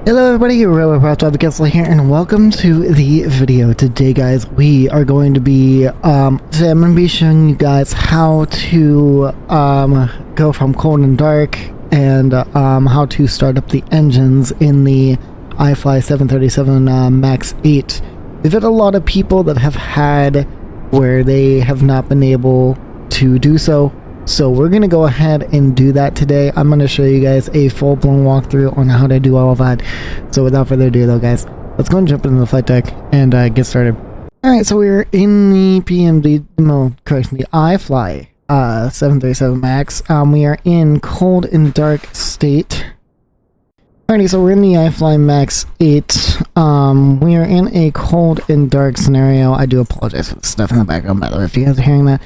Hello everybody, RoboProp here, and welcome to the video. Today guys, we are going to be, today I'm going to be showing you guys how to, go from cold and dark, and, how to start up the engines in the iFly 737 MAX 8. We've had a lot of people that have had where they have not been able to do so. So we're going to go ahead and do that today. I'm going to show you guys a full-blown walkthrough on how to do all of that. So without further ado though guys, let's go and jump into the flight deck and get started. Alright, so we're in the the iFly 737 MAX. We are in cold and dark state. Alrighty, so we're in the iFly MAX 8. We are in a cold and dark scenario. I do apologize for the stuff in the background, by the way, if you guys are hearing that.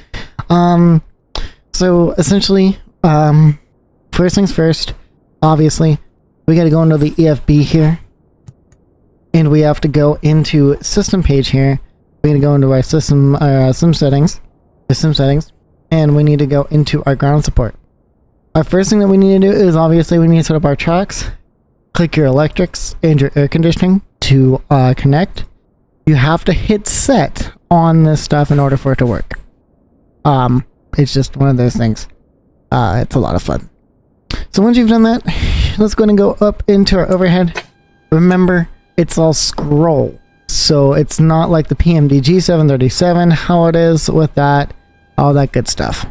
So essentially, first things first, obviously, we got to go into the EFB here, and we have to go into system page here. We're going to go into our sim settings, and we need to go into our ground support. Our first thing that we need to do is obviously we need to set up our tracks, click your electrics and your air conditioning to connect. You have to hit set on this stuff in order for it to work. It's just one of those things. It's a lot of fun. So once you've done that, let's go ahead and go up into our overhead. Remember, it's all scroll. So it's not like the PMDG 737, how it is with that, all that good stuff.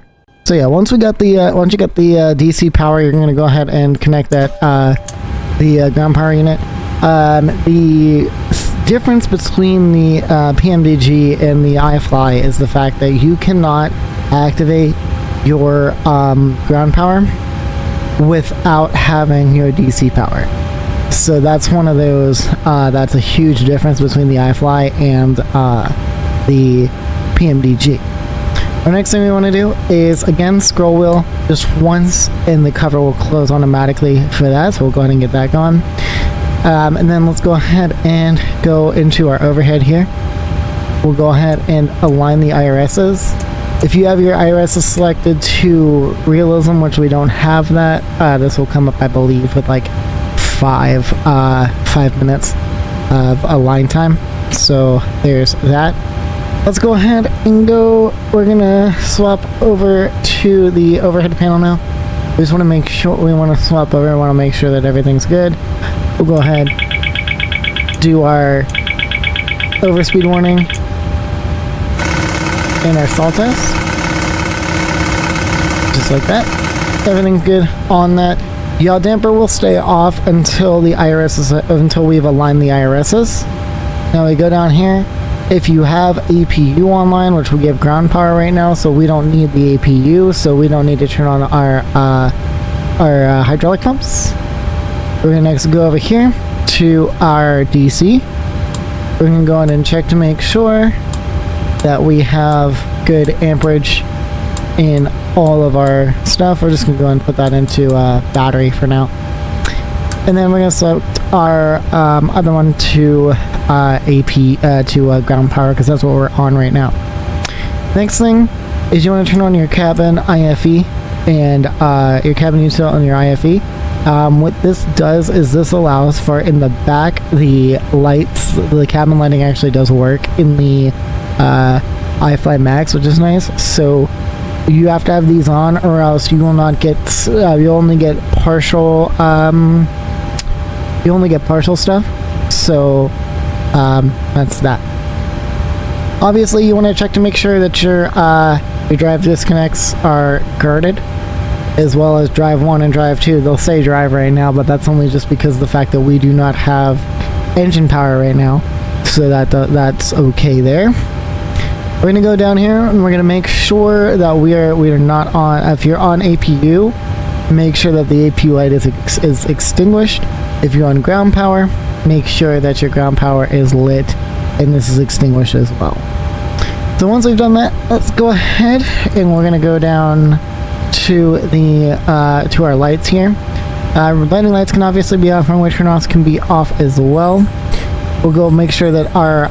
So yeah, once you got the DC power, you're gonna go ahead and connect that the ground power unit. The difference between the PMDG and the iFly is the fact that you cannot activate your ground power without having your DC power. So that's one of those, that's a huge difference between the iFly and the PMDG. The next thing we want to do is, again, scroll wheel just once, and the cover will close automatically for that, so we'll go ahead and get that going. And then let's go ahead and go into our overhead here. We'll go ahead and align the IRSs. If you have your IRSs selected to realism, which we don't have that, this will come up, I believe, with like 5 minutes of align time. So there's that. Let's go ahead and go. We're gonna swap over to the overhead panel now. We just want to make sure we want to swap over. We want to make sure that everything's good. We'll go ahead, do our overspeed warning and our stall test, just like that. Everything's good on that. Yaw damper will stay off until the until we've aligned the IRSs. Now we go down here. If you have APU online, which we have ground power right now, so we don't need the APU, so we don't need to turn on our hydraulic pumps. We're gonna next go over here to our DC. We're gonna go ahead and check to make sure that we have good amperage in all of our stuff. We're just gonna go ahead and put that into battery for now, and then we're gonna select our other one to ground power, because that's what we're on right now. Next thing is you want to turn on your cabin IFE and your cabin util on your IFE. What this does is this allows for, in the back, the lights, the cabin lighting actually does work in the iFly MAX, which is nice. So you have to have these on, or else you will not get, you only get partial stuff. So that's that. Obviously you want to check to make sure that your drive disconnects are guarded, as well as drive 1 and drive 2. They'll say drive right now, but that's only just because of the fact that we do not have engine power right now, so that's okay there. We're gonna go down here and we're gonna make sure that we are not on. If you're on APU, make sure that the APU light is extinguished. If you're on ground power, make sure that your ground power is lit and this is extinguished as well. So once we've done that, let's go ahead and we're gonna go down to the to our lights here. Lighting lights can obviously be off, runway turn-offs can be off as well. We'll go make sure that our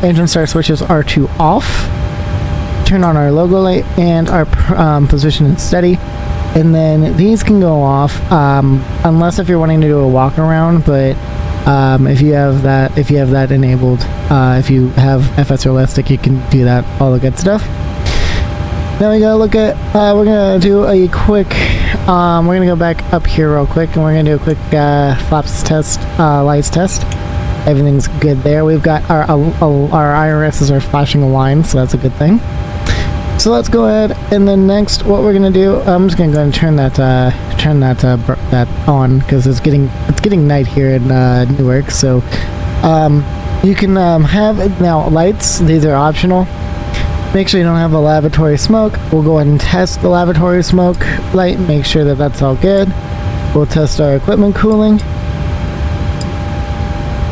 engine start switches are to off. Turn on our logo light and our position and steady. And then these can go off, unless if you're wanting to do a walk around, but If you have that enabled, if you have FS or Elastic, you can do that, all the good stuff. Now we gotta look at, we're gonna do a quick, we're gonna go back up here real quick, and we're gonna do a quick flaps test, lights test. Everything's good there. We've got our IRSs are flashing a line, so that's a good thing. So let's go ahead, and then next, what we're gonna do, I'm just gonna go ahead and turn that on, because it's getting night here in Newark. So you can have now lights. These are optional. Make sure you don't have a lavatory smoke. We'll go ahead and test the lavatory smoke light, make sure that that's all good. We'll test our equipment cooling,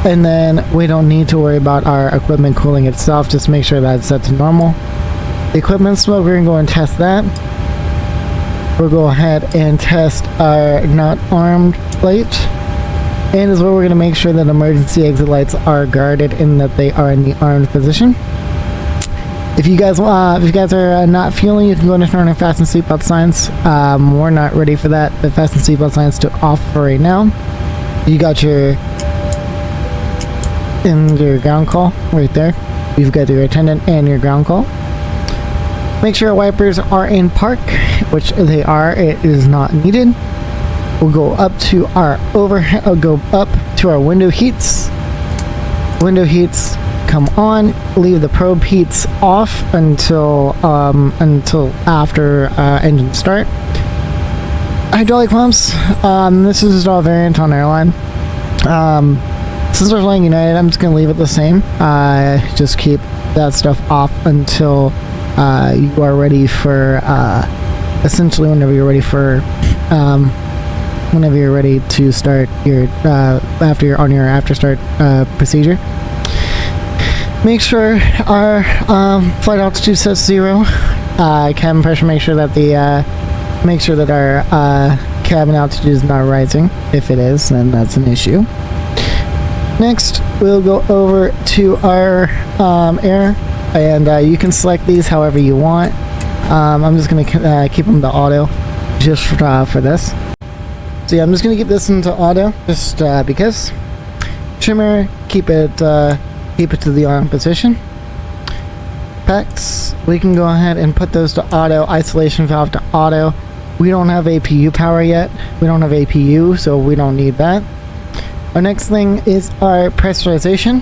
and then we don't need to worry about our equipment cooling itself. Just make sure that's set to normal. The equipment smoke, we're gonna go and test that. We'll go ahead and test our not armed light, and as well, we're gonna make sure that emergency exit lights are guarded and that they are in the armed position. If you guys are not fueling, you can go and turn on your fasten seatbelt signs. We're not ready for that. The fasten seatbelt signs to off for right now. You got your ground call right there. You've got your attendant and your ground call. Make sure wipers are in park, which they are. It is not needed. We'll go up to our go up to our window heats. Window heats come on. Leave the probe heats off until after engine start. Hydraulic pumps. This is just all variant on airline. Since we're flying United, I'm just gonna leave it the same. Just keep that stuff off until you are ready for essentially whenever you're ready to start your after you're on your after start procedure. Make sure our flight altitude says 0. Cabin pressure. Make sure that our cabin altitude is not rising. If it is, then that's an issue. Next, we'll go over to our air, and you can select these however you want. I'm just going to keep them to auto just for this. So yeah, I'm just going to keep this into auto just because. Trimmer, keep it to the on position. Packs, we can go ahead and put those to auto. Isolation valve to auto. We don't have APU power yet. We don't have APU, so we don't need that. Our next thing is our pressurization.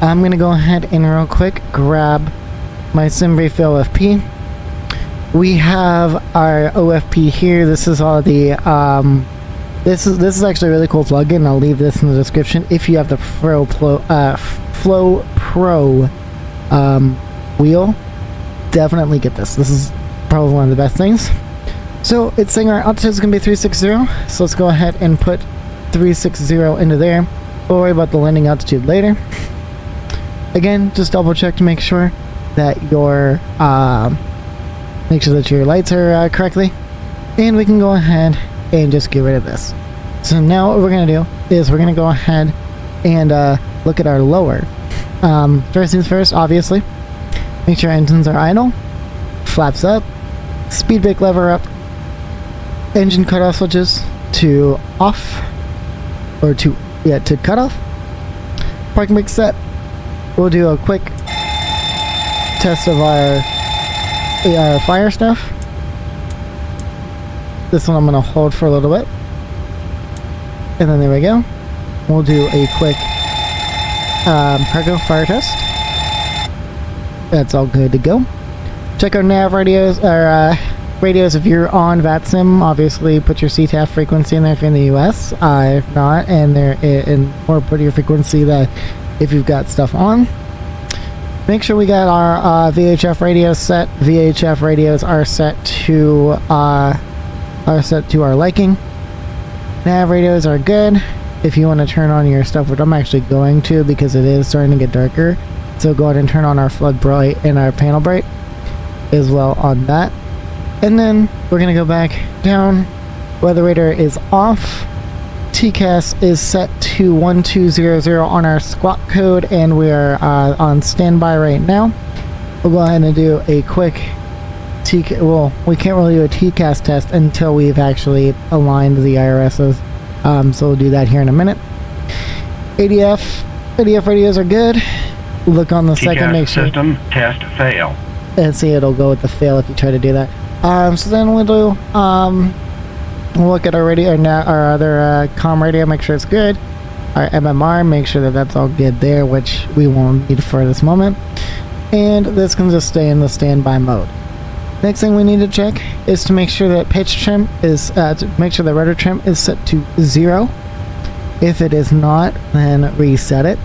I'm going to go ahead and real quick grab my SimBrief OFP. We have our OFP here. This is all the this is actually a really cool plugin. I'll leave this in the description. If you have the Flow Pro wheel, definitely get this. This is probably one of the best things. So it's saying our altitude is going to be 360. So let's go ahead and put 360 into there. We'll worry about the landing altitude later. Again, just double check to make sure that your lights are correctly, and we can go ahead and just get rid of this. So now what we're gonna do is we're gonna go ahead and look at our lower. First things first, obviously, make sure engines are idle, flaps up, speed brake lever up, engine cutoff switches to off, or to cutoff, parking brake set. We'll do a quick test of our fire stuff. This one I'm going to hold for a little bit. And then there we go. We'll do a quick cargo fire test. That's all good to go. Check our nav radios, our radios if you're on VATSIM. Obviously put your CTAF frequency in there if you're in the US. If not, or put your frequency that if you've got stuff on. Make sure we got our VHF radios set. VHF radios are set to our liking. Nav radios are good. If you want to turn on your stuff, which I'm actually going to because it is starting to get darker. So go ahead and turn on our flood bright and our panel bright as well on that. And then we're going to go back down. Weather radar is off. TCAS is set to 1200 on our squawk code, and we are on standby right now. We'll go ahead and do a quick well, we can't really do a TCAS test until we've actually aligned the IRSs, so we'll do that here in a minute. ADF radios are good. Look on the second, make sure. System test fail. And see, it'll go with the fail if you try to do that. So then we'll do, we'll look at our radio, our other comm radio, make sure it's good. Our MMR, make sure that that's all good there, which we won't need for this moment. And this can just stay in the standby mode. Next thing we need to check is to make sure that pitch trim is, to make sure the rudder trim is set to 0. If it is not, then reset it.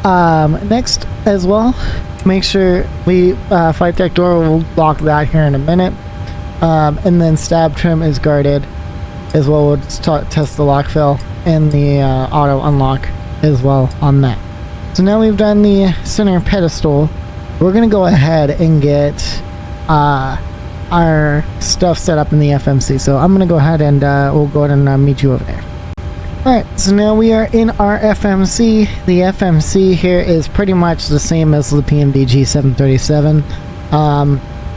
Next as well, make sure we flight deck door, will lock that here in a minute. And then stab trim is guarded as well. We'll just test the lock fill and the auto unlock as well on that. So now we've done the center pedestal, we're gonna go ahead and get our stuff set up in the FMC. So I'm gonna go ahead and we'll go ahead and meet you over there. Alright, so now we are in our FMC. The FMC here is pretty much the same as the PMD G737.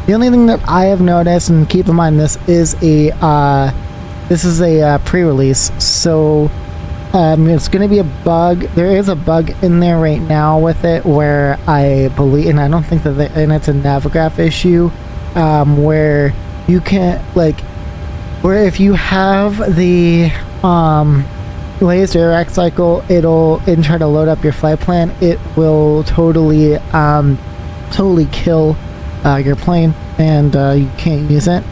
The only thing that I have noticed, and keep in mind this is a pre-release, so it's going to be a bug. There is a bug in there right now with it where I believe, and I don't think that, and it's a Navigraph issue, where you can't, like, where if you have the latest air cycle, and try to load up your flight plan, it will totally kill your plane, and you can't use it.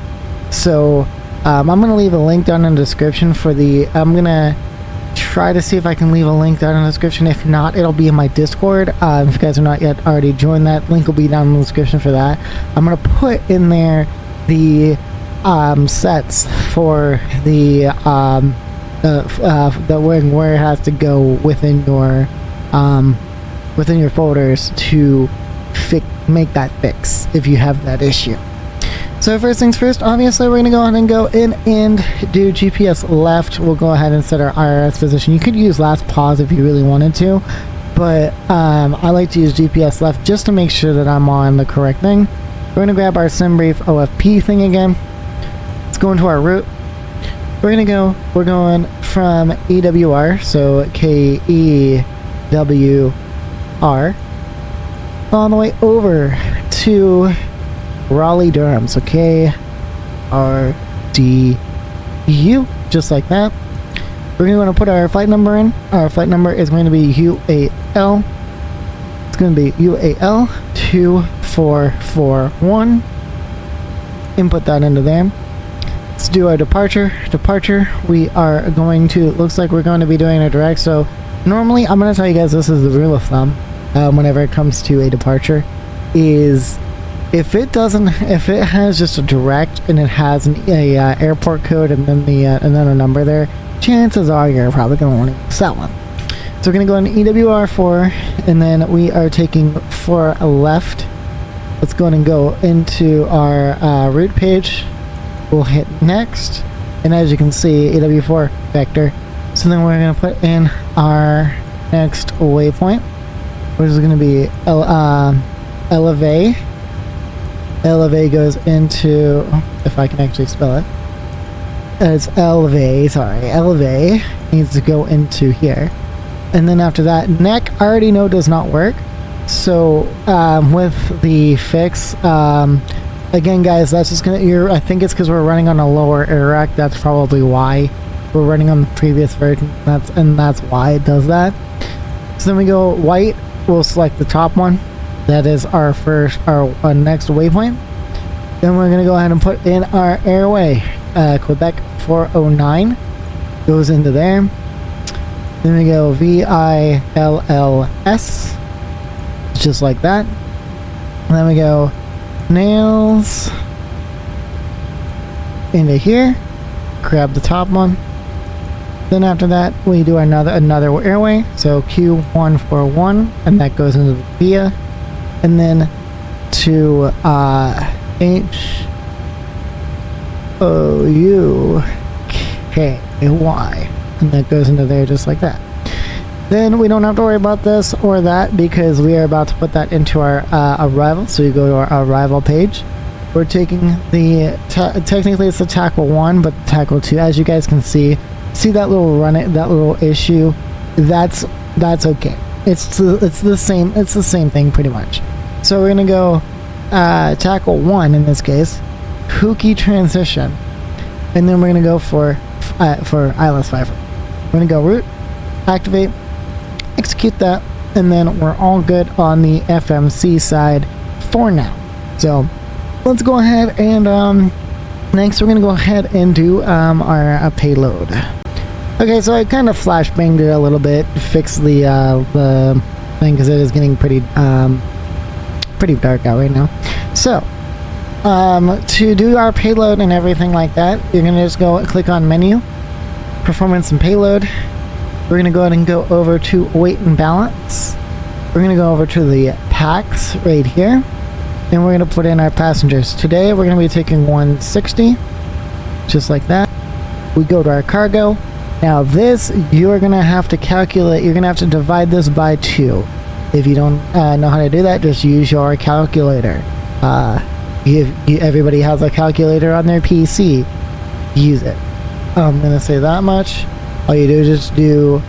So I'm gonna leave a link down in the description for the, I'm gonna try to see if I can leave a link down in the description. If not, it'll be in my Discord. If you guys are not yet already joined, that link will be down in the description for that. I'm gonna put in there the sets for the where it has to go within your folders to make that fix if you have that issue. So first things first, obviously we're going to go ahead and go in and do GPS left. We'll go ahead and set our IRS position. You could use last pause if you really wanted to, but I like to use GPS left just to make sure that I'm on the correct thing. We're going to grab our SimBrief OFP thing again. Let's go into our route. We're going from EWR, so KEWR, all the way over to Raleigh Durham, so KRDU, just like that. We're going to put our flight number in. Our flight number is going to be UAL. It's going to be UAL 2441. Input that into there. Let's do our departure. We are going to, looks like we're going to be doing a direct. So normally, I'm going to tell you guys, this is the rule of thumb whenever it comes to a departure, is if it has just a direct and it has an airport code and then a number there, chances are you're probably going to want to use that one. So we're going to go into EWR4, and then we are taking 4 left. Let's go ahead and go into our route page. We'll hit next, and as you can see, EW4 vector. So then we're going to put in our next waypoint, which is going to be Elevate. Elevate goes into, if I can actually spell it, it's Elevate, sorry, Elevate needs to go into here. And then after that, neck I already know does not work. So with the fix, again, guys, that's just gonna. I think it's because we're running on a lower air rack. That's probably why we're running on the previous version. That's why it does that. So then we go white. We'll select the top one. That is our next waypoint. Then we're gonna go ahead and put in our airway. Quebec 409 goes into there. Then we go VILLS, just like that. And then we go nails into here, grab the top one. Then after that we do another airway, so Q141, and that goes into the VIA, and then to HOUKY, and that goes into there just like that. Then we don't have to worry about this or that because we are about to put that into our arrival. So you go to our arrival page. We're taking the technically it's the tackle 1, but the tackle 2, as you guys can see that little issue that's okay. It's the same thing pretty much. So we're gonna go tackle 1 in this case, Hooky transition, and then we're gonna go for ILS 5. We're gonna go root, activate, execute that, and then we're all good on the FMC side for now. So let's go ahead and next we're gonna go ahead and do our payload. Okay, so I kind of flashbanged it a little bit, fix the thing because it is getting pretty dark out right now. So to do our payload and everything like that, you're gonna just go click on menu, performance and payload. We're gonna go ahead and go over to weight and balance. We're gonna go over to the packs right here, and we're gonna put in our passengers. Today we're gonna be taking 160, just like that. We go to our cargo. Now this, you're gonna have to calculate, you're gonna have to divide this by 2. If you don't know how to do that, just use your calculator. Everybody has a calculator on their PC. Use it. I'm gonna say that much. All you do is just do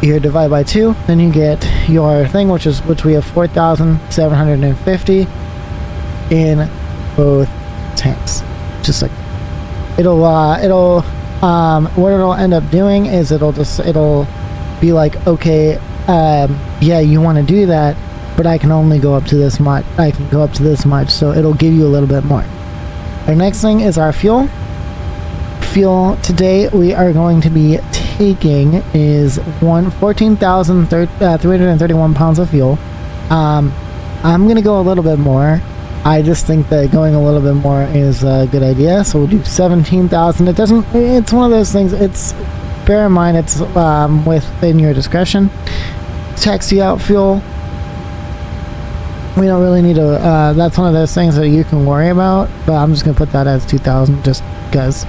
your divide by 2, then you get your thing, which we have 4,750 in both tanks. Just like what it'll end up doing is it'll be like, okay, yeah, you want to do that, but I can only go up to this much. I can go up to this much, so it'll give you a little bit more. Our next thing is our fuel. Fuel today we are going to be taking is 14,331 pounds of fuel. I'm gonna go a little bit more. I just think that going a little bit more is a good idea, so we'll do 17,000. It's one of those things, bear in mind it's within your discretion. Taxi out fuel, we don't really need to, that's one of those things that you can worry about, but I'm just gonna put that as 2,000 just because.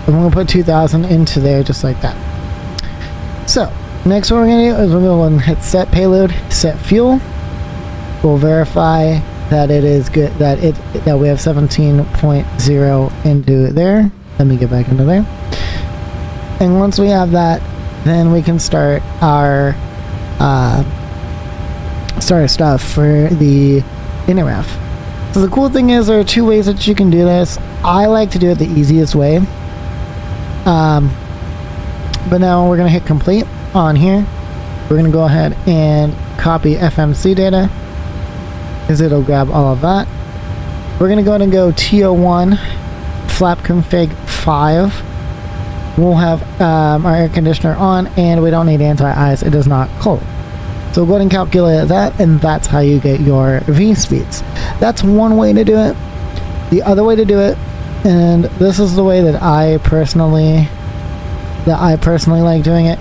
I'm gonna put 2,000 into there just like that. So next what we're gonna do is we're gonna hit set payload, set fuel. We'll verify that it is good, that we have 17.0 into there. Let me get back into there. And once we have that, then we can start our stuff for the InterRef. So the cool thing is there are 2 ways that you can do this. I like to do it the easiest way. But now we're gonna hit complete on here. We're gonna go ahead and copy FMC data, because it'll grab all of that. We're gonna go ahead and go TO1 flap config 5. We'll have our air conditioner on, and we don't need anti-ice. It is not cold. So go ahead and calculate that, and that's how you get your V speeds. That's one way to do it. The other way to do it, and this is the way that I personally like doing it,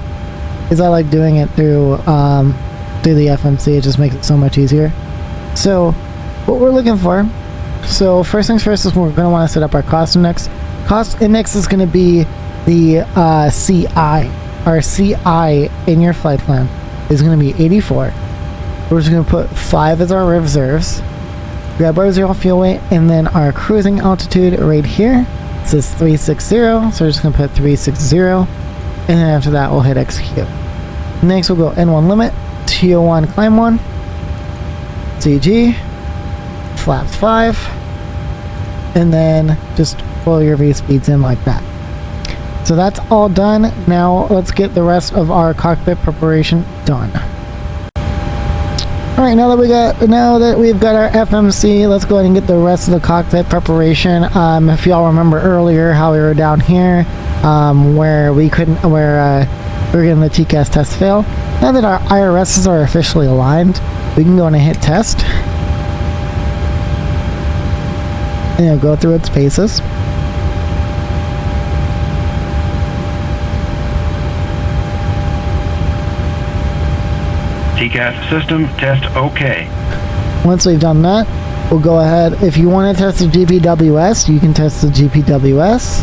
is I like doing it through the FMC. It just makes it so much easier. So what we're looking for, so first things first is we're going to want to set up our cost index. Cost index is going to be the CI. Our CI in your flight plan is going to be 84. We're just going to put 5 as our reserves, grab our 0 fuel weight, and then our cruising altitude right here. It says 360, so we're just going to put 360, and then after that we'll hit execute. Next we'll go N1 limit, TO1 climb 1, CG, flaps 5, and then just pull your V speeds in like that. So that's all done. Now let's get the rest of our cockpit preparation done. All right, now that we've got our FMC, let's go ahead and get the rest of the cockpit preparation. If y'all remember earlier how we were down here, where we were getting the TCAS test fail. Now that our IRSs are officially aligned, we can go in and hit test, and it'll go through its paces. TCAS system test OK. Once we've done that, we'll go ahead. If you want to test the GPWS, you can test the GPWS.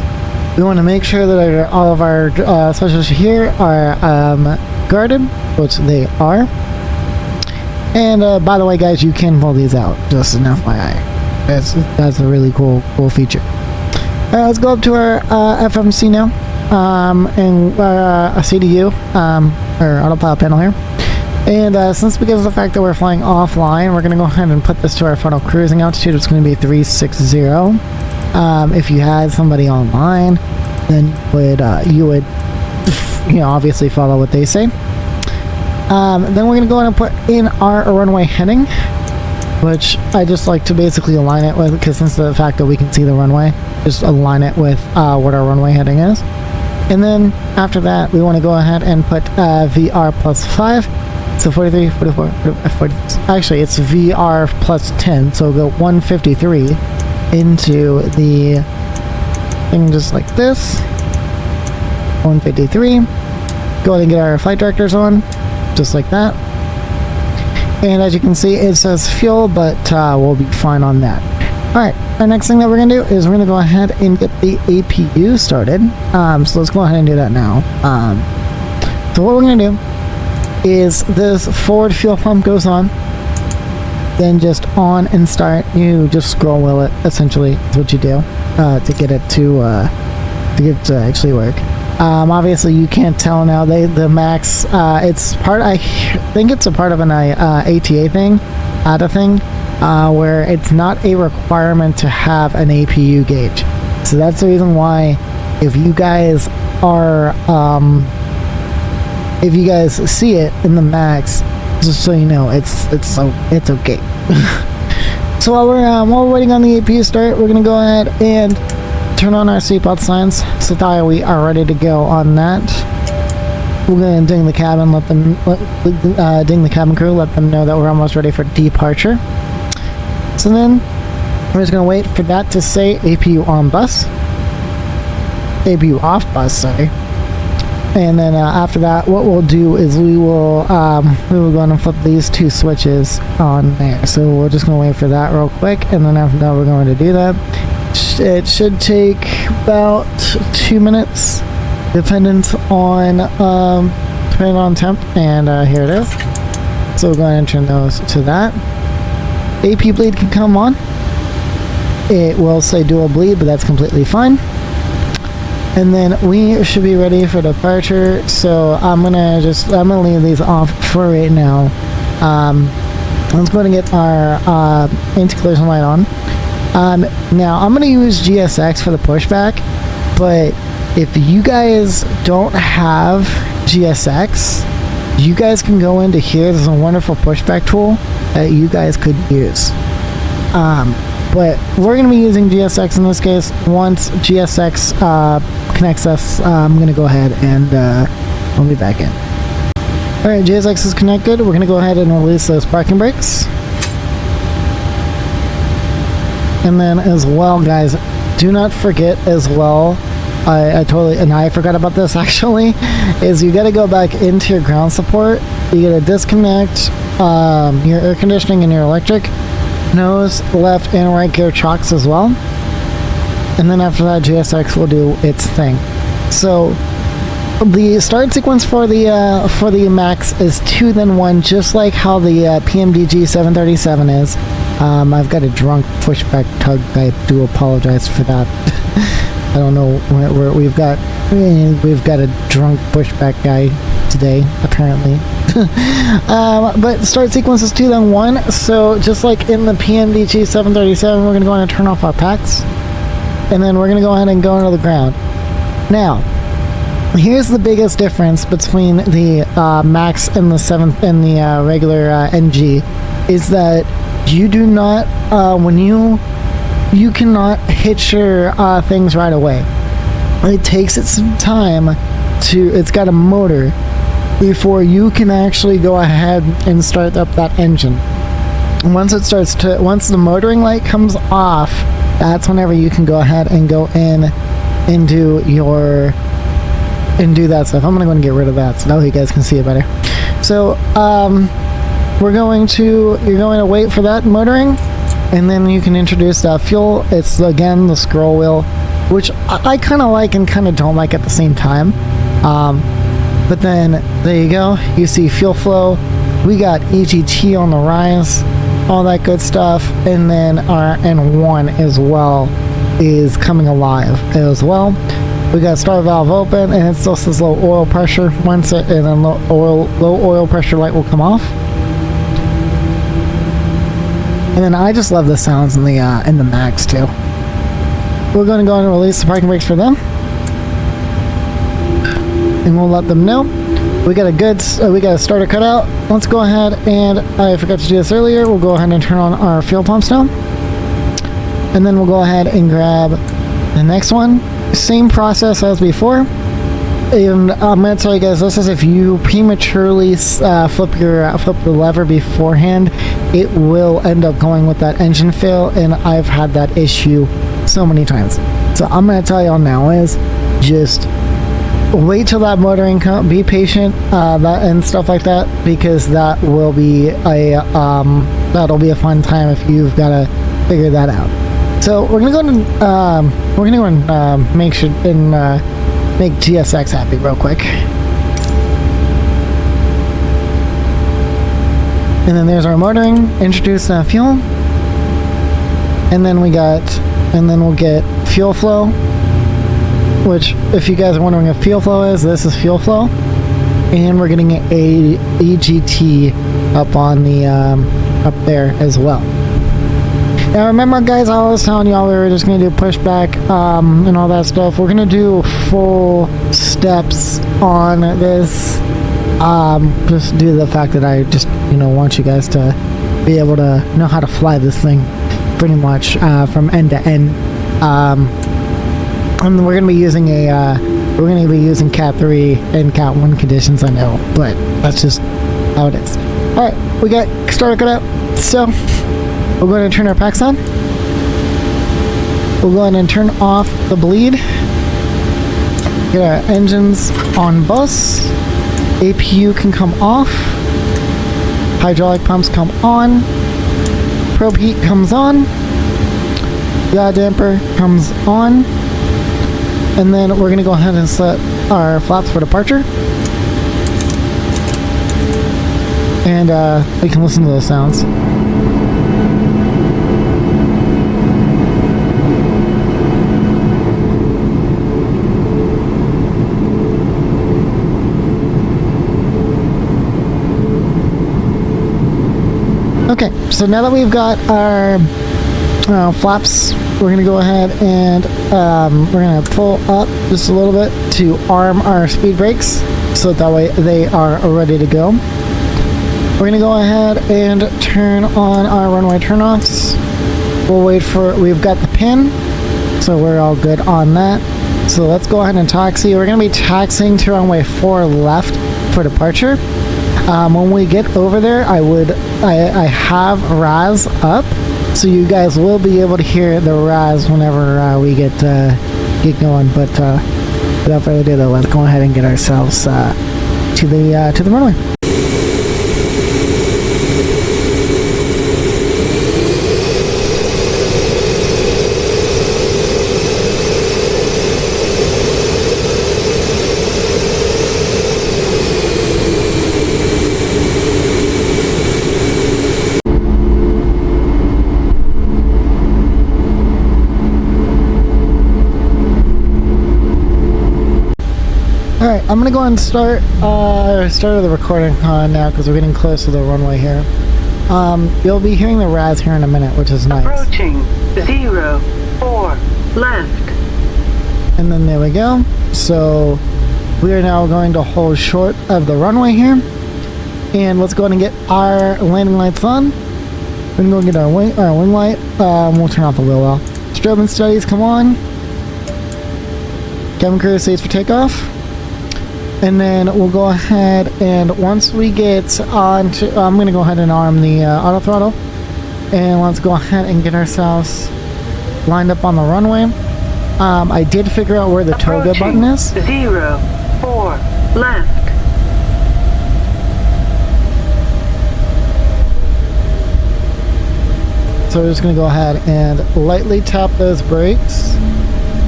We want to make sure that all of our switches here are guarded, which they are. And by the way, guys, you can pull these out. Just an FYI. That's a really cool feature. All right, let's go up to our FMC now, and our CDU, our or autopilot panel here. And since because of the fact that we're flying offline, we're going to go ahead and put this to our final cruising altitude. It's going to be 360. If you had somebody online, then you would obviously follow what they say. Then we're going to go ahead and put in our runway heading, which I just like to basically align it with, because since the fact that we can see the runway, just align it with what our runway heading is. And then after that, we want to go ahead and put VR plus 5. So 43, 44, 40, actually it's VR plus 10, so we'll go 153 into the thing just like this. 153. Go ahead and get our flight directors on, just like that. And as you can see, it says fuel, but we'll be fine on that. Alright, our next thing that we're going to do is we're going to go ahead and get the APU started. So let's go ahead and do that now. So what we're going to do is this forward fuel pump goes on, then just on and start. You just scroll wheel it, essentially is what you do to get it to actually work. Obviously you can't tell now. The max it's part, I think it's a part of an ATA thing, ATA thing, where it's not a requirement to have an APU gauge. So that's the reason why if you guys are if you guys see it in the max, just so you know, it's okay. So while we're waiting on the APU start, we're gonna go ahead and turn on our seatbelt signs so that we are ready to go on that. We're gonna ding the cabin, ding the cabin crew, let them know that we're almost ready for departure. So then we're just gonna wait for that to say APU on bus, APU off bus, sorry. And then after that, what we'll do is we will go and flip these two switches on there. So we're just going to wait for that real quick, and then after that, we're going to do that. It should take about 2 minutes, dependent on temp. And here it is. So we're going to turn those to that. AP bleed can come on. It will say dual bleed, but that's completely fine. And then we should be ready for departure. So I'm gonna leave these off for right now. Let's go ahead and get our anti-collision light on. Now I'm gonna use GSX for the pushback, but if you guys don't have GSX, you guys can go into here. There's a wonderful pushback tool that you guys could use. But we're going to be using GSX in this case. Once GSX connects us, I'm going to go ahead and we'll be back in. Alright, GSX is connected. We're going to go ahead and release those parking brakes. And then as well, guys, do not forget as well, I forgot about this actually, is you got to go back into your ground support. You got to disconnect your air conditioning and your electric, nose, left, and right gear chocks as well. And then after that, GSX will do its thing. So the start sequence for the Max is 2 then 1, just like how the PMDG 737 is. I've got a drunk pushback tug. I do apologize for that. I don't know where we've got a drunk pushback guy today, apparently. But start sequence is 2 then 1, so just like in the PMDG 737, we're going to go ahead and turn off our packs, and then we're going to go ahead and go into the ground. Now, here's the biggest difference between the Max and the 7th and the regular NG, is that you do not, you cannot hit your things right away. It takes it some time it's got a motor before you can actually go ahead and start up that engine. Once the motoring light comes off, that's whenever you can go ahead and go in and do that stuff. I'm gonna go and get rid of that so now you guys can see it better. So you're going to wait for that motoring, and then you can introduce that fuel. It's again the scroll wheel, which I kind of like and kind of don't like at the same time. But then there you go, you see fuel flow, we got EGT on the rise, all that good stuff, and then our N1 as well is coming alive as well. We got start valve open, and it still says low oil pressure. Once it and then low oil pressure light will come off. And then I just love the sounds in the Max too. We're going to go and release the parking brakes for them, and we'll let them know we got a starter cutout. Let's go ahead, and I forgot to do this earlier. We'll go ahead and turn on our fuel pumps now, and then we'll go ahead and grab the next one. Same process as before. And I'm going to tell you guys, this is if you prematurely flip the lever beforehand, it will end up going with that engine fail, and I've had that issue so many times. So I'm going to tell y'all now is just wait till that motoring comes. Be patient and stuff like that, because that will be that'll be a fun time if you've got to figure that out. So we're gonna go and make sure and make GSX happy real quick. And then there's our motoring. Introduce fuel, and then we'll get fuel flow. Which, if you guys are wondering what fuel flow is, this is fuel flow, and we're getting a EGT up on the up there as well. Now remember, guys, I was telling y'all we were just gonna do pushback and all that stuff. We're gonna do full steps on this, just due to the fact that I just want you guys to be able to know how to fly this thing pretty much from end to end. And we're gonna be using Cat 3 and Cat 1 conditions, I know, but that's just how it is. All right, we got starter cut out, so we're going to turn our packs on. We'll go ahead and turn off the bleed. Get our engines on bus. APU can come off. Hydraulic pumps come on. Probe heat comes on. Yaw damper comes on. And then we're going to go ahead and set our flaps for departure. And we can listen to those sounds. Okay, so now that we've got our flaps, we're going to go ahead and we're going to pull up just a little bit to arm our speed brakes, so that way they are ready to go. We're going to go ahead and turn on our runway turnoffs. We'll wait for, we've got the pin, so we're all good on that. So let's go ahead and taxi. We're going to be taxiing to runway 4 left for departure. When we get over there, I have RAS up, so you guys will be able to hear the RAS whenever we get going. But without further ado, though, let's go ahead and get ourselves to the runway. Alright, I'm gonna go ahead and start the recording now, because we're getting close to the runway here. You'll be hearing the RAS here in a minute, which is nice. Approaching 04 left. And then there we go. So we are now going to hold short of the runway here. And let's go ahead and get our landing lights on. We're gonna go get our wing light. We'll turn off the wheel well. Strobe and studies, come on. Cabin crew states for takeoff. And then we'll go ahead, and once we get on to, I'm going to go ahead and arm the auto throttle. And let's go ahead and get ourselves lined up on the runway. I did figure out where the toga button is. 04 left. So we're just going to go ahead and lightly tap those brakes.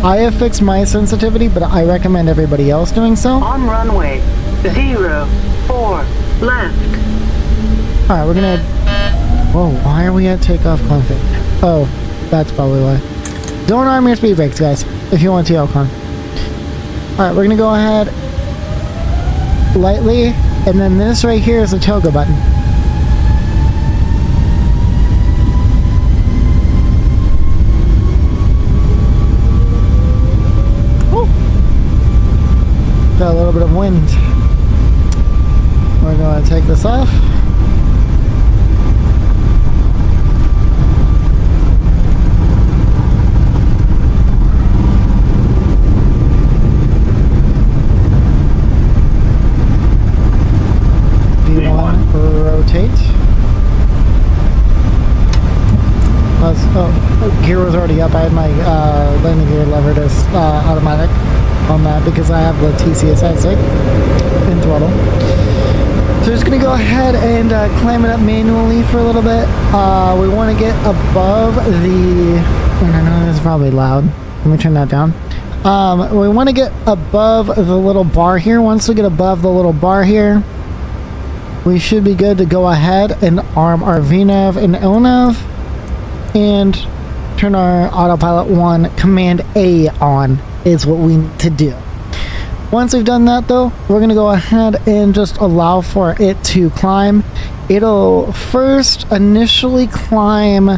I have fixed my sensitivity, but I recommend everybody else doing so. On runway 04 left. Alright, we're gonna... Whoa, why are we at takeoff config? Oh, that's probably why. Don't arm your speed brakes, guys, if you want to con. Alright, we're gonna go ahead lightly, and then this right here is the toggle button. Ooh. Got a little bit of wind. We're going to take this off. Rotate. Gear was already up. I had my landing gear levered as automatic on that because I have the TCA Sidestick and throttle. So just going to go ahead and climb it up manually for a little bit. We want to get above the... I know this is probably loud. Let me turn that down. We want to get above the little bar here. Once we get above the little bar here, we should be good to go ahead and arm our VNAV and LNAV and turn our autopilot 1 command A on is what we need to do. Once we've done that though, we're going to go ahead and just allow for it to climb. It'll first initially climb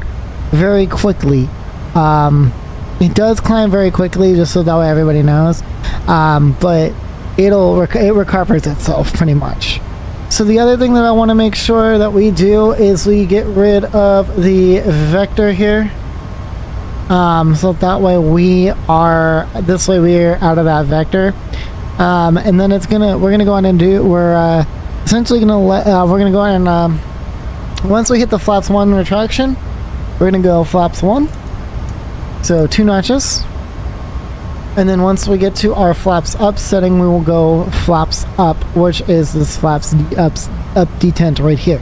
very quickly. It does climb very quickly, just so that way everybody knows. But it recovers itself pretty much. So the other thing that I want to make sure that we do is we get rid of the vector here. So that way we're out of that vector. And then we're gonna go on and we're essentially gonna we're gonna go on and once we hit the flaps 1 retraction, we're gonna go flaps 1. So 2 notches. And then once we get to our flaps up setting, we will go flaps up, which is this flaps up detent right here.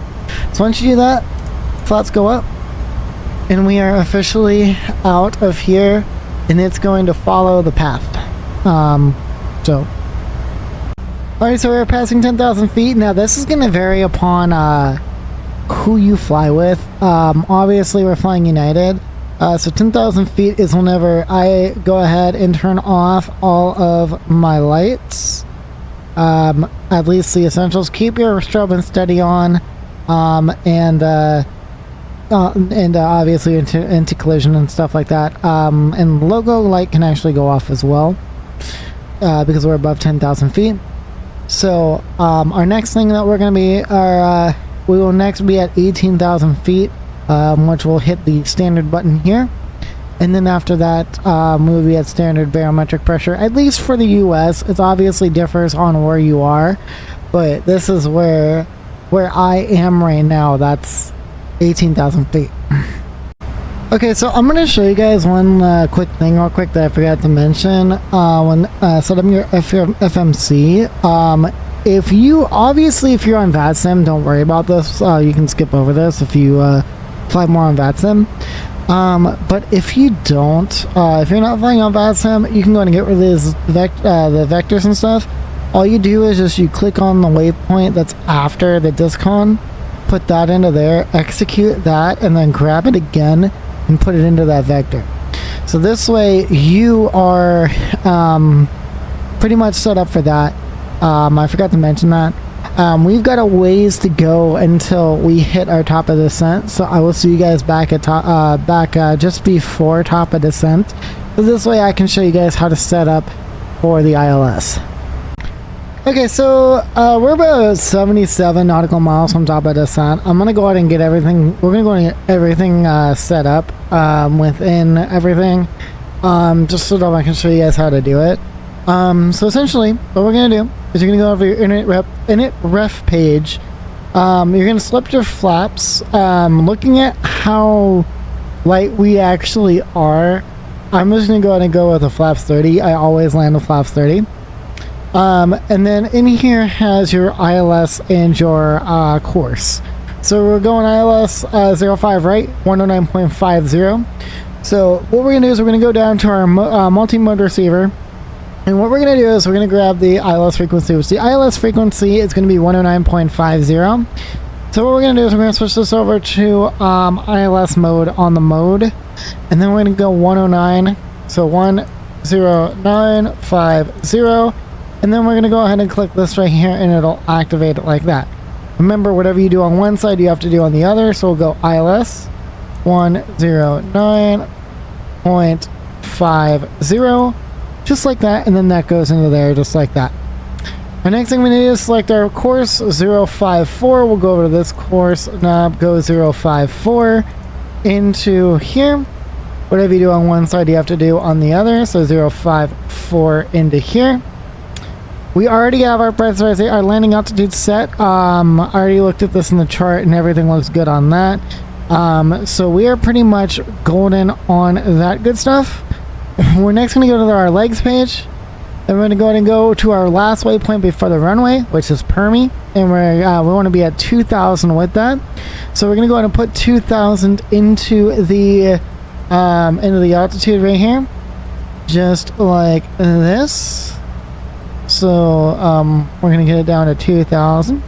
So once you do that, flaps go up, and we are officially out of here, and it's going to follow the path. Alright, so we're passing 10,000 feet. Now this is going to vary upon who you fly with. Obviously we're flying United. So 10,000 feet is whenever I go ahead and turn off all of my lights. At least the essentials. Keep your strobe and steady on. And obviously into collision and stuff like that. And logo light can actually go off as well. Because we're above 10,000 feet. So our next thing that we're going to be we will next be at 18,000 feet. Which will hit the standard button here, and then after that we will be at standard barometric pressure, at least for the US. It obviously differs on where you are, but this is where I am right now. That's 18,000 feet. Okay, so I'm going to show you guys one quick thing real quick that I forgot to mention when setting your FMC. If you're on VADSIM, don't worry about this. You can skip over this if you fly more on VADSIM. But if you don't, if you're not flying on VADSIM, you can go and get rid of the vectors and stuff. All you do is just you click on the waypoint that's after the discon, put that into there, execute that, and then grab it again and put it into that vector. So this way you are pretty much set up for that. I forgot to mention that. We've got a ways to go until we hit our top of descent, so I will see you guys back at just before top of descent. So this way I can show you guys how to set up for the ILS. Okay, so we're about 77 nautical miles from top of descent. I'm gonna go ahead and get everything. We're gonna go and get everything set up within everything, just so that I can show you guys how to do it. So essentially, what we're gonna do is you're gonna go over your init ref page. You're gonna select your flaps. Looking at how light we actually are, I'm just gonna go ahead and go with a flaps 30. I always land with flaps 30. And then in here has your ILS and your course. So we're going ILS 05 right, 109.50. So what we're gonna do is we're gonna go down to our multi-mode receiver. And what we're going to do is we're going to grab the ILS frequency, which the ILS frequency is going to be 109.50. So what we're going to do is we're going to switch this over to ILS mode on the mode. And then we're going to go 109. So 1, 40950, and then we're going to go ahead and click this right here, and it'll activate it like that. Remember, whatever you do on one side, you have to do on the other, so we'll go ILS 109.50, just like that, and then that goes into there just like that. Our next thing we need is select our course 054. We'll go over to this course knob, go 054 into here. Whatever you do on one side, you have to do on the other, so 054 into here. We already have our pressurization, our landing altitude set. I already looked at this in the chart and everything looks good on that. So we are pretty much golden on that good stuff. We're next going to go to our legs page. And we're going to go ahead and go to our last waypoint before the runway, which is Permi. And we want to be at 2,000 with that. So we're going to go ahead and put 2,000 into the altitude right here. Just like this. So we're going to get it down to 2,000.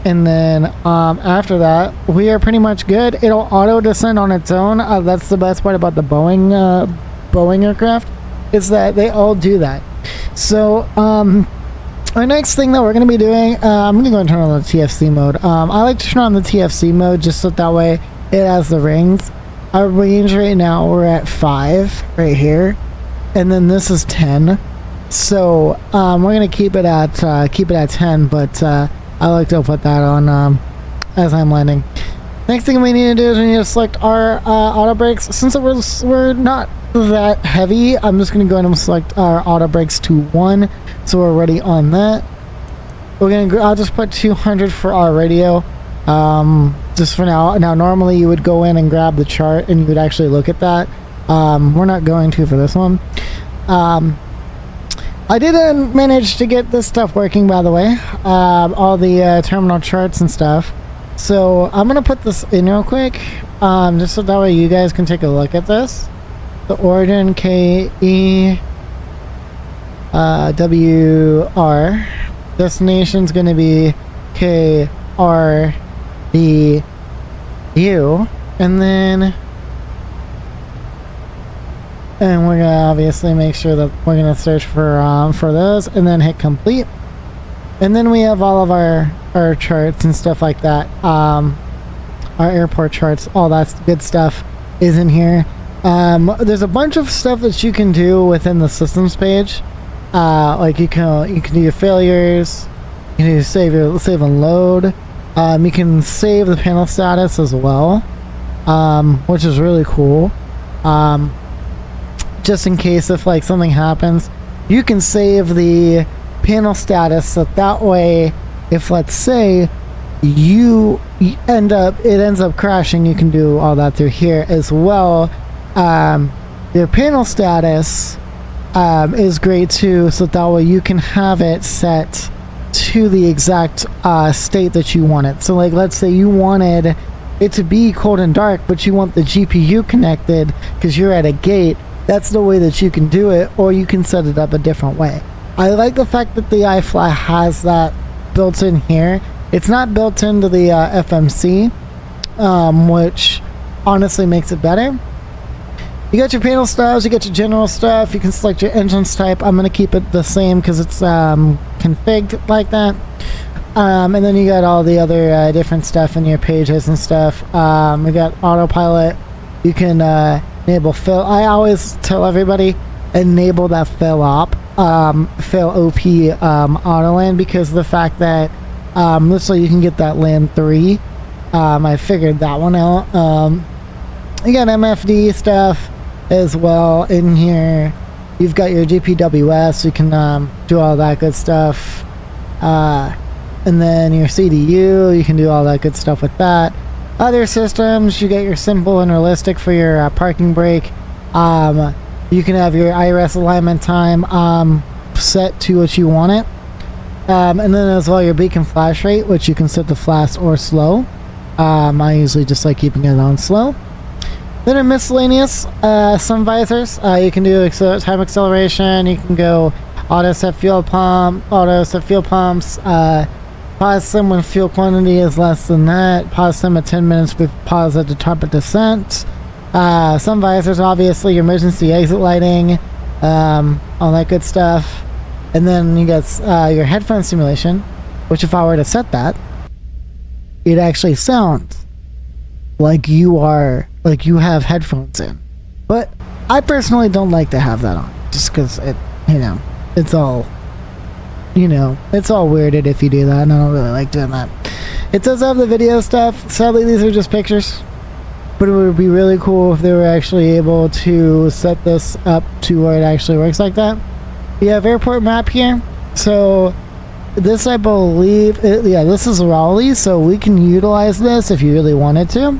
And then after that, we are pretty much good. It'll auto descend on its own. That's the best part about the Boeing aircraft, is that they all do that. So our next thing that we're going to be doing, I'm going to go and turn on the TFC mode. I like to turn on the TFC mode just so that way it has the rings. Our range right now, we're at 5 right here, and then this is 10. So we're going to keep it at 10, but I like to put that on as I'm landing. Next thing we need to do is we need to select our auto brakes. Since we're not that heavy, I'm just going to go ahead and select our auto brakes to 1, so we're ready on that. I'll just put 200 for our radio, just for now. Now normally you would go in and grab the chart and you would actually look at that. We're not going to for this one. I didn't manage to get this stuff working, by the way, all the terminal charts and stuff. So I'm going to put this in real quick, just so that way you guys can take a look at this. The origin KEWR. Destination's going to be KRDU. And then... And we're gonna obviously make sure that we're gonna search for those, and then hit complete. And then we have all of our charts and stuff like that. Our airport charts, all that good stuff is in here. There's a bunch of stuff that you can do within the systems page. Like you can do your failures. You can save and load. You can save the panel status as well, which is really cool. Just in case if like something happens, you can save the panel status, so that way if let's say it ends up crashing, you can do all that through here as well. Your panel status is great too, so that way you can have it set to the exact state that you want it. So like let's say you wanted it to be cold and dark, but you want the GPU connected because you're at a gate. That's the way that you can do it, or you can set it up a different way. I like the fact that the iFly has that built in here. It's not built into the FMC, which honestly makes it better. You got your panel styles, you got your general stuff, you can select your engines type. I'm going to keep it the same because it's configured like that. And then you got all the other different stuff in your pages and stuff. We got autopilot. You can enable fill. I always tell everybody enable that fill op, fill OP autoland, because of the fact that this way you can get that land 3. I figured that one out. You got MFD stuff as well in here. You've got your GPWS, you can do all that good stuff. And then your CDU, you can do all that good stuff with that. Other systems, you get your simple and realistic for your parking brake. You can have your IRS alignment time set to what you want it. And then as well your beacon flash rate, which you can set to fast or slow. I usually just like keeping it on slow. Then in miscellaneous, some visors, you can do time acceleration, you can go auto set fuel pumps, pause sim when fuel quantity is less than that, pause sim at 10 minutes with pause at the top of descent. Some visors, obviously, your emergency exit lighting, all that good stuff. And then you got your headphone simulation, which if I were to set that, it actually sounds like you have headphones in. But I personally don't like to have that on, just because it's all weirded if you do that, and I don't really like doing that. It does have the video stuff. Sadly, these are just pictures. But it would be really cool if they were actually able to set this up to where it actually works like that. You have airport map here. So this, I believe, this is Raleigh, so we can utilize this if you really wanted to.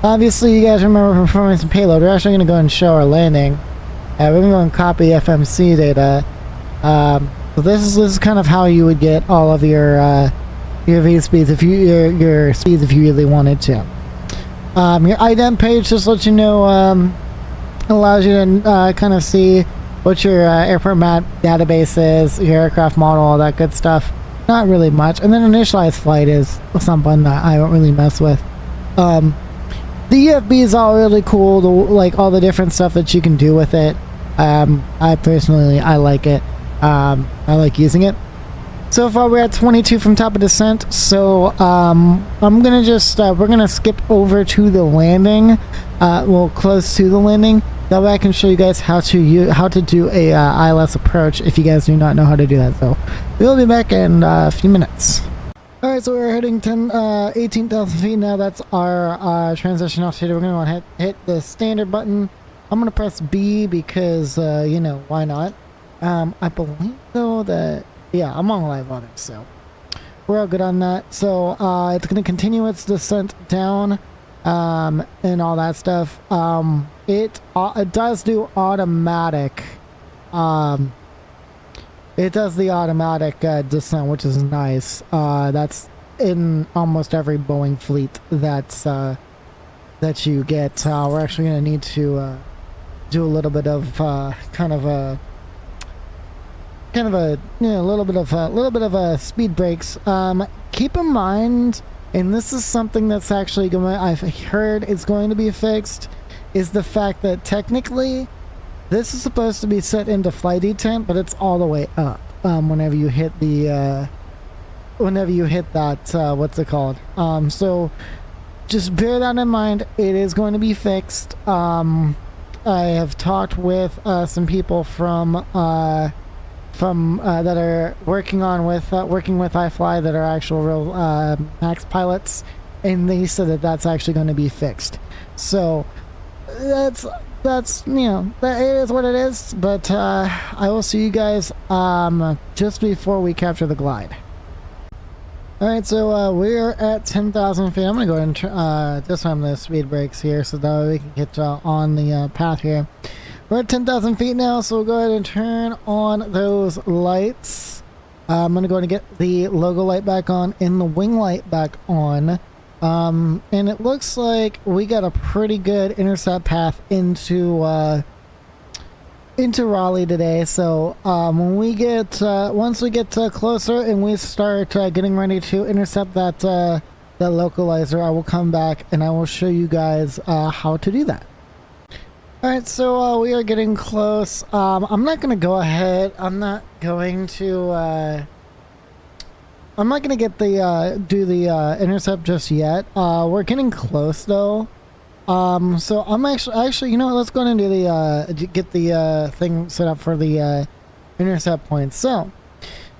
Obviously, you guys remember performance and payload. We're actually going to go and show our landing. We're going to go and copy FMC data. So this is kind of how you would get all of your V speeds if your speeds if you really wanted to. Your ident page just lets you know, allows you to kind of see what your airport map database is, your aircraft model, all that good stuff. Not really much. And then initialize flight is something that I don't really mess with. The EFB is all really cool, like all the different stuff that you can do with it. I personally, I like it. I like using it. So far we're at 22 from top of descent, so I'm gonna just we're gonna skip over to the landing, close to the landing. That way I can show you guys how to do a ILS approach if you guys do not know how to do that. So we'll be back in a few minutes. Alright, so we're hitting 18,000 feet now. That's our transition altitude. We're gonna hit the standard button. I'm gonna press B because why not? I believe though that I'm on live on it, so we're all good on that. So it's going to continue its descent down and all that stuff. It does do automatic. It does the automatic descent, which is nice. That's in almost every Boeing fleet that you get. We're actually going to need to do a little bit of a little bit of speed brakes. Keep in mind, and this is something that's actually I've heard it's going to be fixed, is the fact that technically this is supposed to be set into flight detent, but it's all the way up. Whenever you hit that, what's it called? So just bear that in mind. It is going to be fixed. I have talked with some people from that are working with iFly, that are actual real Max pilots, and they said that that's actually going to be fixed. So that's that is what it is. But I will see you guys just before we capture the glide. Alright, so we're at 10,000 feet. I'm going to go ahead and disarm the speed brakes here so that we can get on the path here. We're at 10,000 feet now, so we'll go ahead and turn on those lights. I'm going to go ahead and get the logo light back on and the wing light back on. And it looks like we got a pretty good intercept path into Raleigh today. So when we get once we get closer and we start getting ready to intercept that localizer, I will come back and I will show you guys how to do that. Alright, so we are getting close. I'm not going to go ahead. I'm not going to get do the intercept just yet. We're getting close though. So I'm actually, you know what, let's go ahead and do get the thing set up for the intercept point. So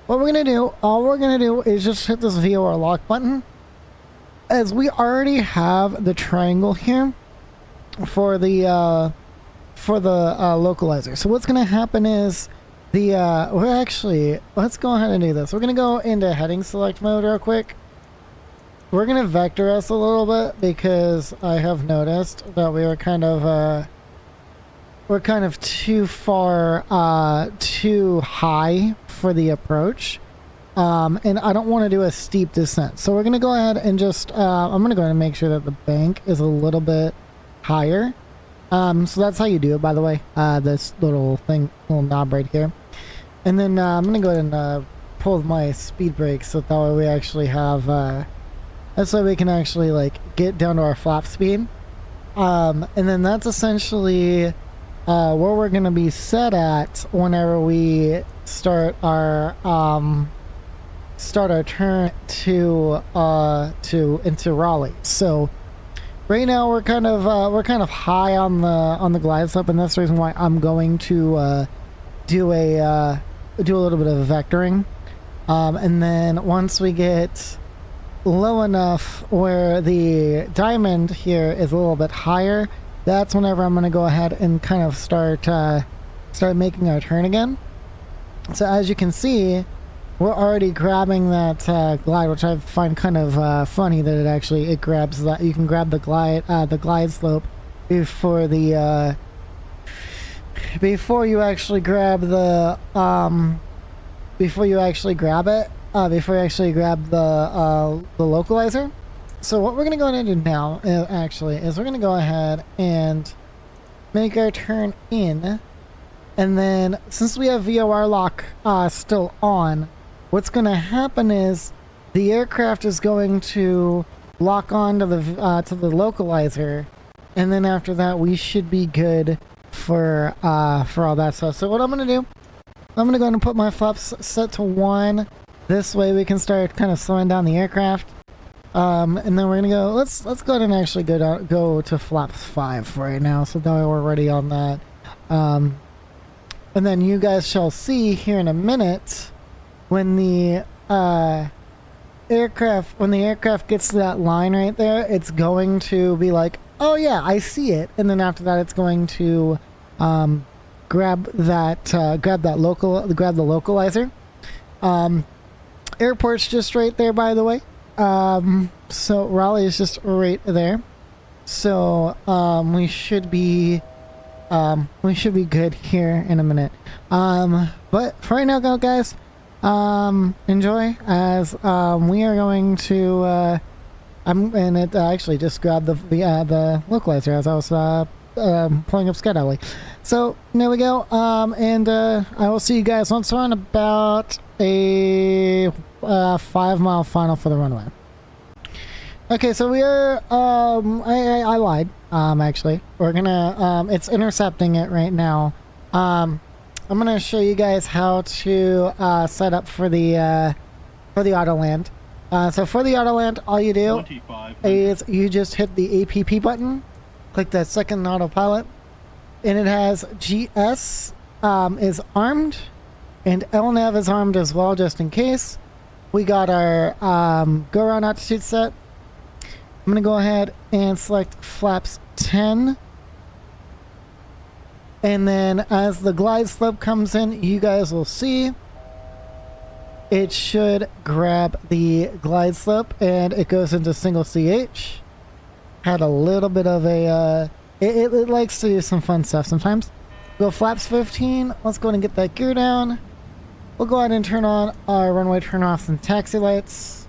what we're going to do, all we're going to do is just hit this VOR lock button. As we already have the triangle here for the localizer. So what's going to happen is let's go ahead and do this. We're going to go into heading select mode real quick. We're going to vector us a little bit because I have noticed that we're kind of too far, too high for the approach. And I don't want to do a steep descent. So we're going to go ahead and just, I'm going to go ahead and make sure that the bank is a little bit higher. So that's how you do it, by the way. This little knob right here. And then I'm going to go ahead and pull my speed brakes so that way we actually have, that's so we can actually like get down to our flap speed. And then that's essentially where we're going to be set at whenever we start our turn to into Raleigh. So right now we're kind of high on the glide slope, and that's the reason why I'm going to do a little bit of vectoring, and then once we get low enough where the diamond here is a little bit higher, that's whenever I'm going to go ahead and kind of start making our turn again. So as you can see, we're already grabbing that glide, which I find kind of funny that it grabs that. You can grab the glide slope before you actually grab the before you actually grab the localizer. So what we're going to go ahead and do now is we're going to go ahead and make our turn in, and then since we have VOR lock still on, what's going to happen is the aircraft is going to lock on to the localizer, and then after that we should be good for all that stuff. So what I'm going to do, I'm going to go ahead and put my flaps set to 1. This way we can start kind of slowing down the aircraft. And then we're going to go, let's go ahead and actually go to flaps 5 right now, so that way we're ready on that. And then you guys shall see here in a minute when the aircraft gets to that line right there, it's going to be like, oh yeah, I see it. And then after that, it's going to grab the localizer. Airport's just right there, by the way. So Raleigh is just right there. So we should be good here in a minute. But for right now, guys, enjoy as we are going to actually just grabbed the localizer as I was pulling up Skydally. So there we go. And I will see you guys once we're on about a 5-mile final for the runway. Okay, so we are I lied. Actually, we're gonna it's intercepting it right now. I'm gonna show you guys how to set up for the autoland. So for the autoland, all you do is you just hit the APP button, click that second autopilot, and it has GS is armed, and LNAV is armed as well, just in case. We got our go around altitude set. I'm gonna go ahead and select flaps 10. And then as the glide slope comes in, you guys will see it should grab the glide slope and it goes into single CH. Had a little bit of a, it likes to do some fun stuff sometimes. Go flaps 15. Let's go ahead and get that gear down. We'll go ahead and turn on our runway turn-offs and taxi lights.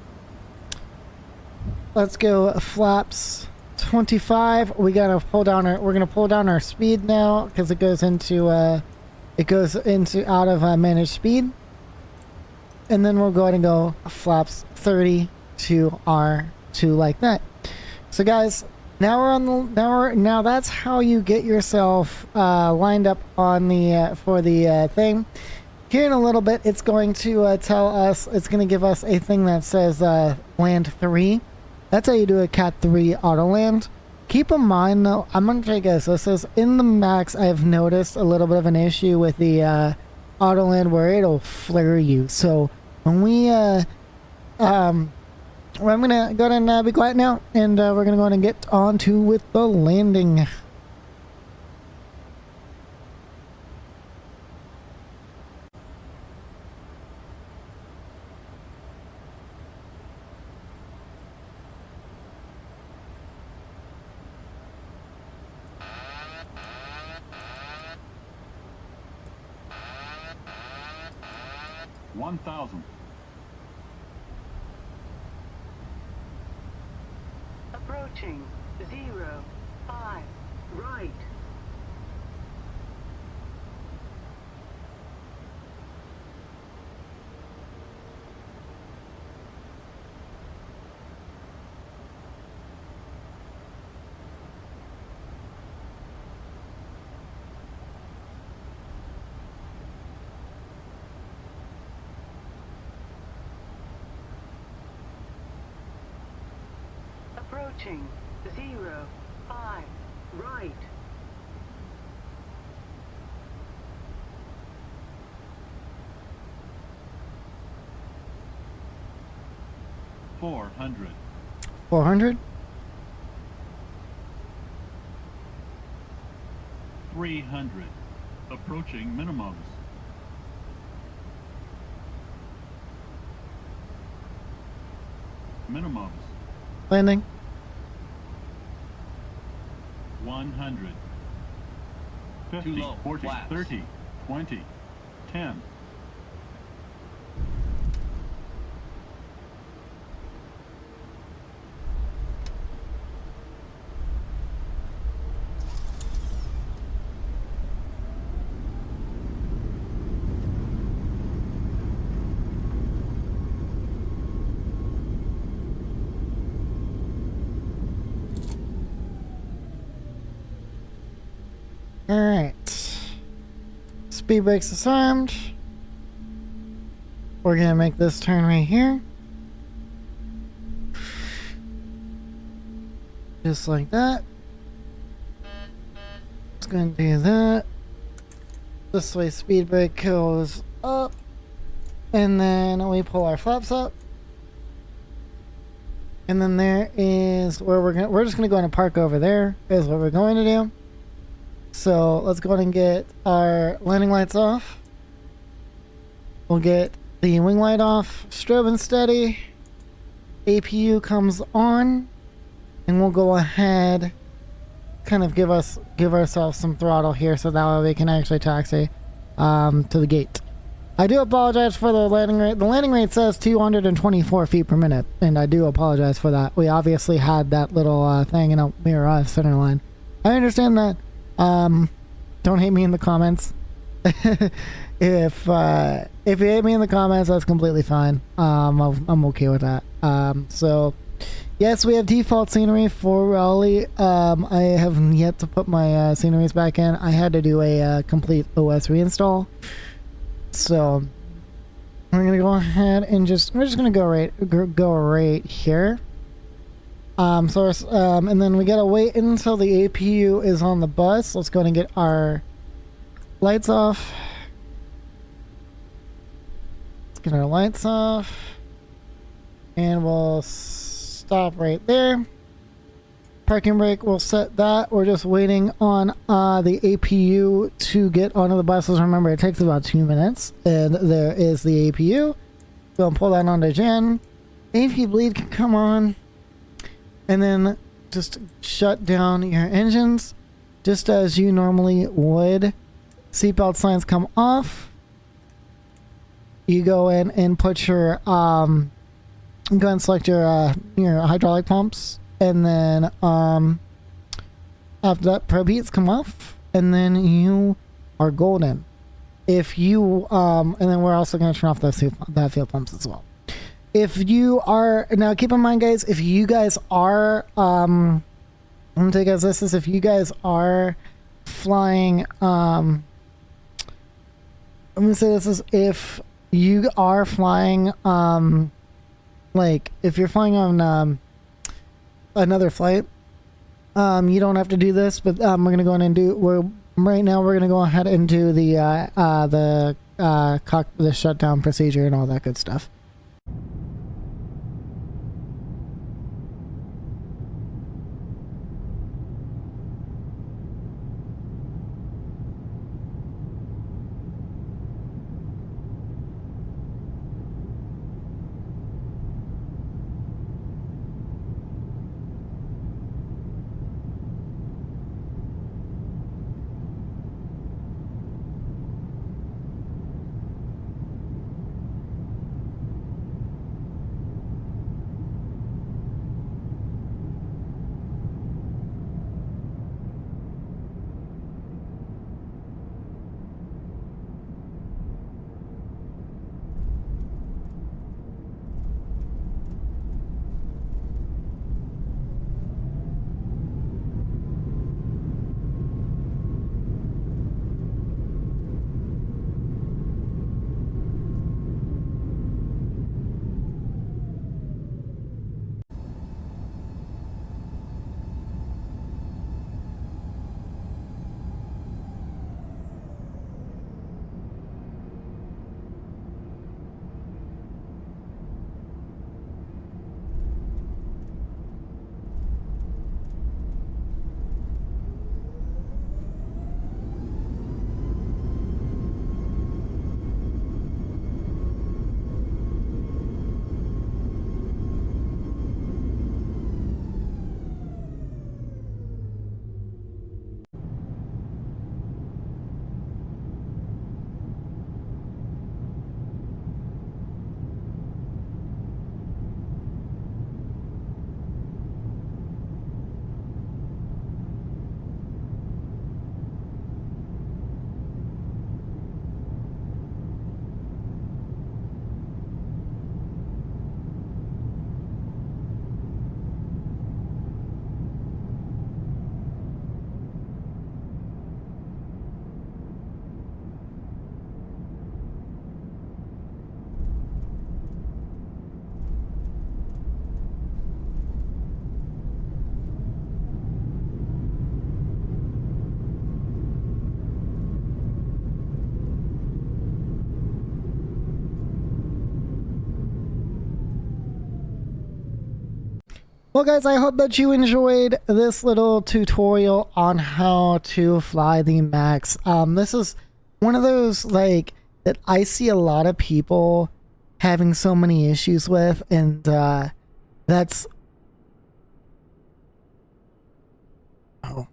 Let's go flaps 25. We're gonna pull down our speed now because it goes into out of managed speed. And then we'll go ahead and go flaps 30 to R2 like that. So guys, now that's how you get yourself lined up on the for the thing. Here in a little bit, it's going to tell us, it's going to give us a thing that says land 3. That's how you do a Cat 3 autoland. Keep in mind though, I'm going to tell you guys, this is in the max. I've noticed a little bit of an issue with the autoland where it'll flare you. So when I'm going to go ahead and be quiet now, and we're going to go ahead and get on to with the landing. Approaching 05 right. Approaching 0, 5, right. Four hundred. 400. 300. Approaching minimums. Minimums. Landing. 100. 50, Too low, 40, flaps. 30, 20, 10. Alright. Speed brakes disarmed. We're gonna make this turn right here. Just like that. It's gonna do that. This way speed brake goes up. And then we pull our flaps up. And then there is where we're just gonna go and park over there is what we're going to do. So let's go ahead and get our landing lights off. We'll get the wing light off, strobe and steady. APU comes on, and we'll go ahead, kind of give ourselves some throttle here, so that way we can actually taxi to the gate. I do apologize for the landing rate. The landing rate says 224 feet per minute, and I do apologize for that. We obviously had that little thing in a mirror center line. I understand that. Don't hate me in the comments. If you hate me in the comments, that's completely fine. I'm okay with that. So yes, we have default scenery for Raleigh. I have yet to put my sceneries back in. I had to do a complete OS reinstall. So we're gonna go ahead and we're just gonna go right here. And then we gotta wait until the APU is on the bus. Let's go ahead and get our lights off. Let's get our lights off. And we'll stop right there. Parking brake, we'll set that. We're just waiting on the APU to get onto the buses. Remember, it takes about 2 minutes. And there is the APU. Go and pull that onto Gen. AV bleed can come on. And then just shut down your engines just as you normally would. Seatbelt signs come off. You go in and put your go and select your hydraulic pumps, and then after that, probe heats come off, and then you are golden. If you and then we're also going to turn off that fuel pumps as well. If you are, now keep in mind guys, if you guys are I'm gonna tell you guys this is if you guys are flying I'm gonna say this is if you are flying like if you're flying on another flight, you don't have to do this, but we're gonna go in and right now we're gonna go ahead and do the shutdown procedure and all that good stuff. Well, guys, I hope that you enjoyed this little tutorial on how to fly the Max. This is one of those, like, that I see a lot of people having so many issues with, and that's... Oh.